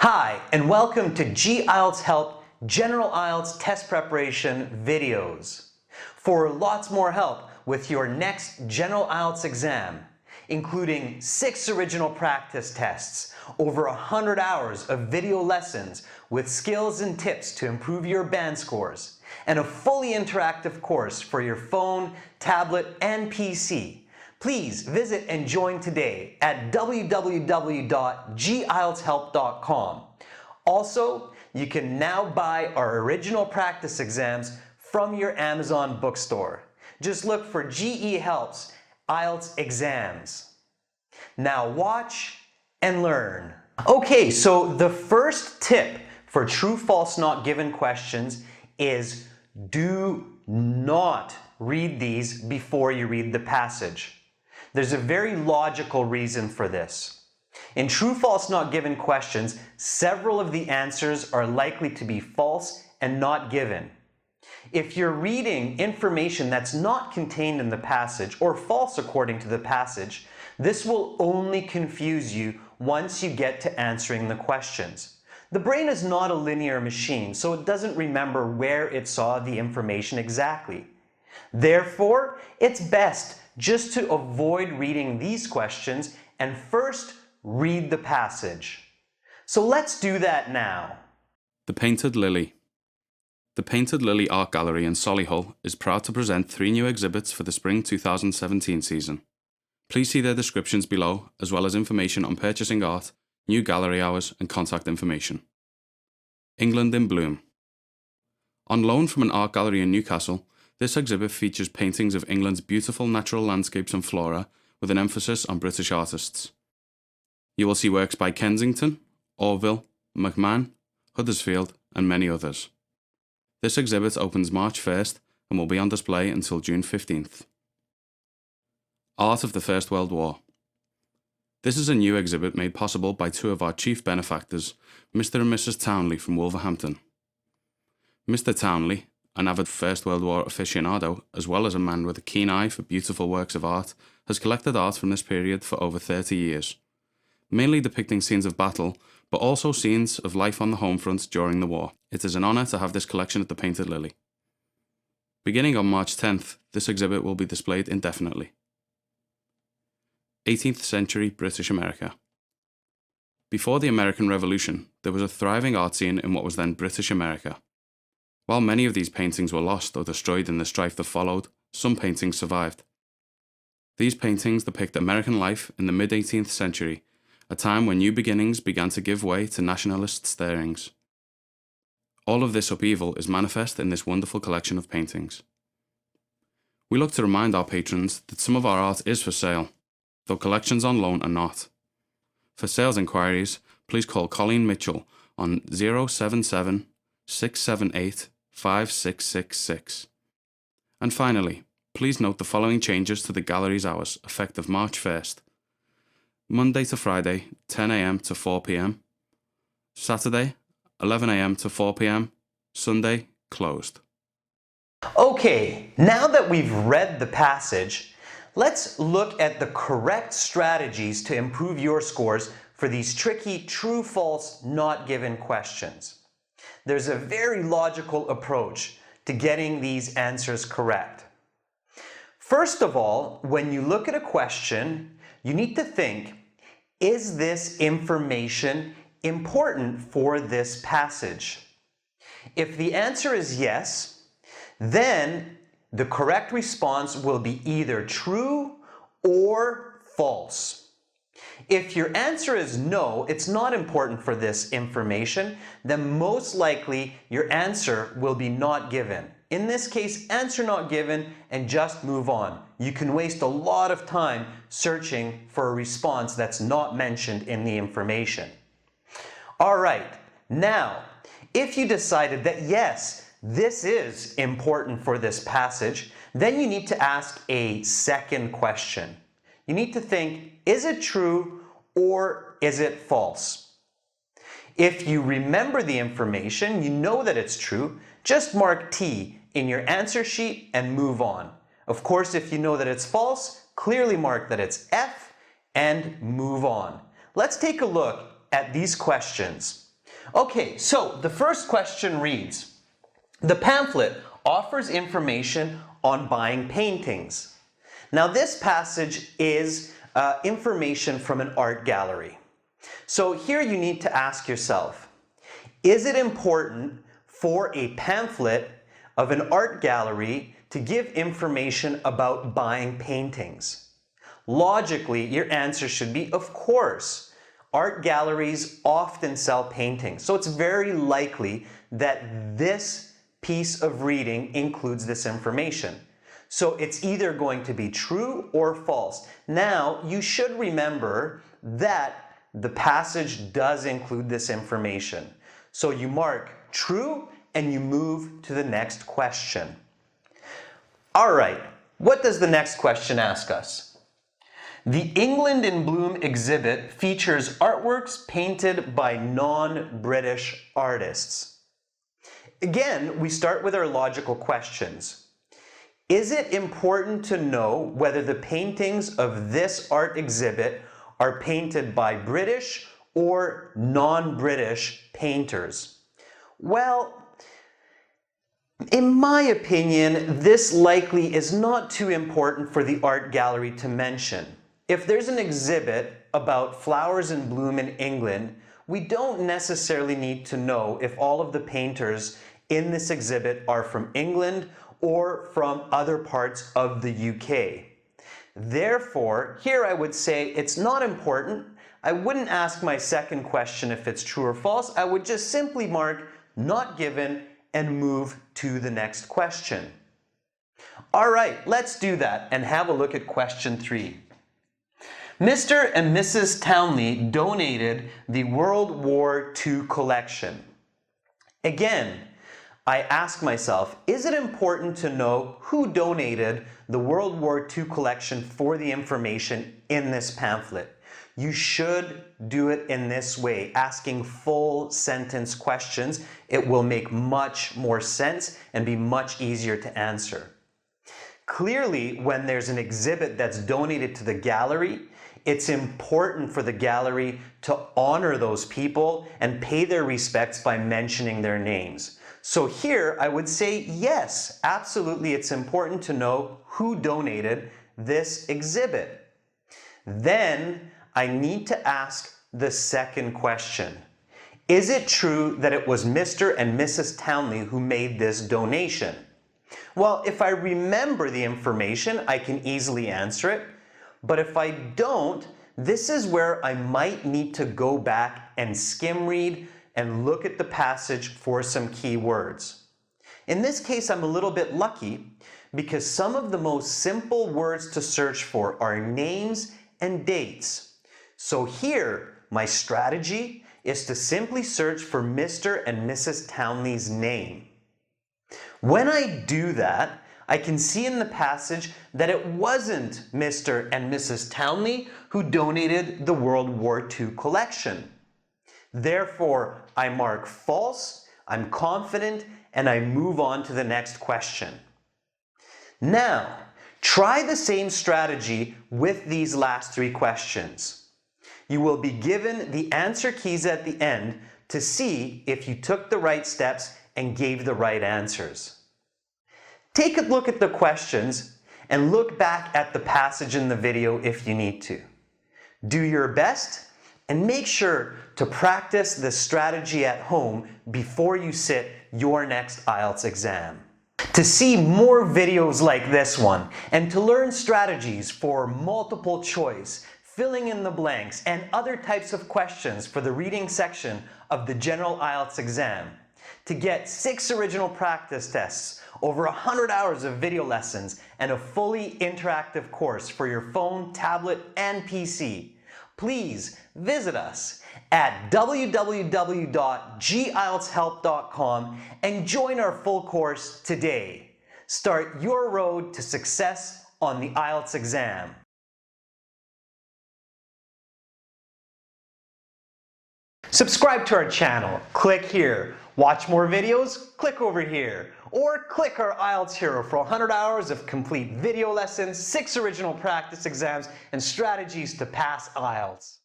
Hi, and welcome to IELTS Help General IELTS Test Preparation videos. For lots more help with your next General IELTS exam, including 6 original practice tests, over 100 hours of video lessons with skills and tips to improve your band scores, and a fully interactive course for your phone, tablet, and PC. Please visit and join today at www.gieltshelp.com. Also, you can now buy our original practice exams from your Amazon bookstore. Just look for GE Helps IELTS exams. Now watch and learn. Okay, so the first tip for true, false, not given questions is do not read these before you read the passage. There's a very logical reason for this. In true, false, not given questions, several of the answers are likely to be false and not given. If you're reading information that's not contained in the passage or false according to the passage, this will only confuse you once you get to answering the questions. The brain is not a linear machine, so it doesn't remember where it saw the information exactly. Therefore, it's best just to avoid reading these questions and first read the passage. So let's do that now. The Painted Lily. The Painted Lily Art Gallery in Solihull is proud to present 3 new exhibits for the Spring 2017 season. Please see their descriptions below, as well as information on purchasing art, new gallery hours and contact information. England in Bloom. On loan from an art gallery in Newcastle, this exhibit features paintings of England's beautiful natural landscapes and flora with an emphasis on British artists. You will see works by Kensington, Orville, McMahon, Huddersfield and many others. This exhibit opens March 1st and will be on display until June 15th. Art of the First World War. This is a new exhibit made possible by 2 of our chief benefactors, Mr. and Mrs. Townley from Wolverhampton. Mr. Townley, an avid First World War aficionado, as well as a man with a keen eye for beautiful works of art, has collected art from this period for over 30 years, mainly depicting scenes of battle, but also scenes of life on the home front during the war. It is an honour to have this collection at the Painted Lily. Beginning on March 10th, this exhibit will be displayed indefinitely. 18th century British America. Before the American Revolution, there was a thriving art scene in what was then British America. While many of these paintings were lost or destroyed in the strife that followed, some paintings survived. These paintings depict American life in the mid-18th century, a time when new beginnings began to give way to nationalist stirrings. All of this upheaval is manifest in this wonderful collection of paintings. We look to remind our patrons that some of our art is for sale, though collections on loan are not. For sales inquiries, please call Colleen Mitchell on 077 678 5666. And finally, please note the following changes to the gallery's hours effective March 1st. Monday to Friday, 10 a.m. to 4 p.m. Saturday, 11 a.m. to 4 p.m. Sunday, closed. Okay, now that we've read the passage, let's look at the correct strategies to improve your scores for these tricky true, false, not given questions. There's a very logical approach to getting these answers correct. First of all, when you look at a question, you need to think, is this information important for this passage? If the answer is yes, then the correct response will be either true or false. If your answer is no, it's not important for this information, then most likely your answer will be not given. In this case, answer not given and just move on. You can waste a lot of time searching for a response that's not mentioned in the information. All right, now, if you decided that yes, this is important for this passage, then you need to ask a second question. You need to think, is it true or is it false? If you remember the information, you know that it's true, just mark T in your answer sheet and move on. Of course, if you know that it's false, clearly mark that it's F and move on. Let's take a look at these questions. Okay, so the first question reads, the pamphlet offers information on buying paintings. Now this passage is information from an art gallery. So here you need to ask yourself, is it important for a pamphlet of an art gallery to give information about buying paintings? Logically, your answer should be, of course. Art galleries often sell paintings, so it's very likely that this piece of reading includes this information. So it's either going to be true or false. Now, you should remember that the passage does include this information. So you mark true and you move to the next question. All right, what does the next question ask us? The England in Bloom exhibit features artworks painted by non-British artists. Again, we start with our logical questions. Is it important to know whether the paintings of this art exhibit are painted by British or non-British painters? Well, in my opinion, this likely is not too important for the art gallery to mention. If there's an exhibit about flowers in bloom in England, we don't necessarily need to know if all of the painters in this exhibit are from England or from other parts of the UK. Therefore, here I would say it's not important. I wouldn't ask my second question if it's true or false. I would just simply mark not given and move to the next question. All right, let's do that and have a look at question 3. Mr. and Mrs. Townley donated the World War II collection. Again, I ask myself, is it important to know who donated the World War II collection for the information in this pamphlet? You should do it in this way, asking full sentence questions. It will make much more sense and be much easier to answer. Clearly, when there's an exhibit that's donated to the gallery, it's important for the gallery to honor those people and pay their respects by mentioning their names. So here I would say yes, absolutely it's important to know who donated this exhibit. Then I need to ask the second question. Is it true that it was Mr. and Mrs. Townley who made this donation? Well, if I remember the information, I can easily answer it. But if I don't, this is where I might need to go back and skim read and look at the passage for some key words. In this case, I'm a little bit lucky because some of the most simple words to search for are names and dates. So here, my strategy is to simply search for Mr. and Mrs. Townley's name. When I do that, I can see in the passage that it wasn't Mr. and Mrs. Townley who donated the World War II collection. Therefore, I mark false, I'm confident, and I move on to the next question. Now, try the same strategy with these last 3 questions. You will be given the answer keys at the end to see if you took the right steps and gave the right answers. Take a look at the questions and look back at the passage in the video if you need to. Do your best and make sure to practice this strategy at home before you sit your next IELTS exam. To see more videos like this one and to learn strategies for multiple choice, filling in the blanks, and other types of questions for the reading section of the General IELTS exam, to get 6 original practice tests, over 100 hours of video lessons, and a fully interactive course for your phone, tablet, and PC, please visit us at www.gieltshelp.com and join our full course today. Start your road to success on the IELTS exam. Subscribe to our channel, click here. Watch more videos, click over here. Or click our IELTS Hero for 100 hours of complete video lessons, 6 original practice exams, and strategies to pass IELTS.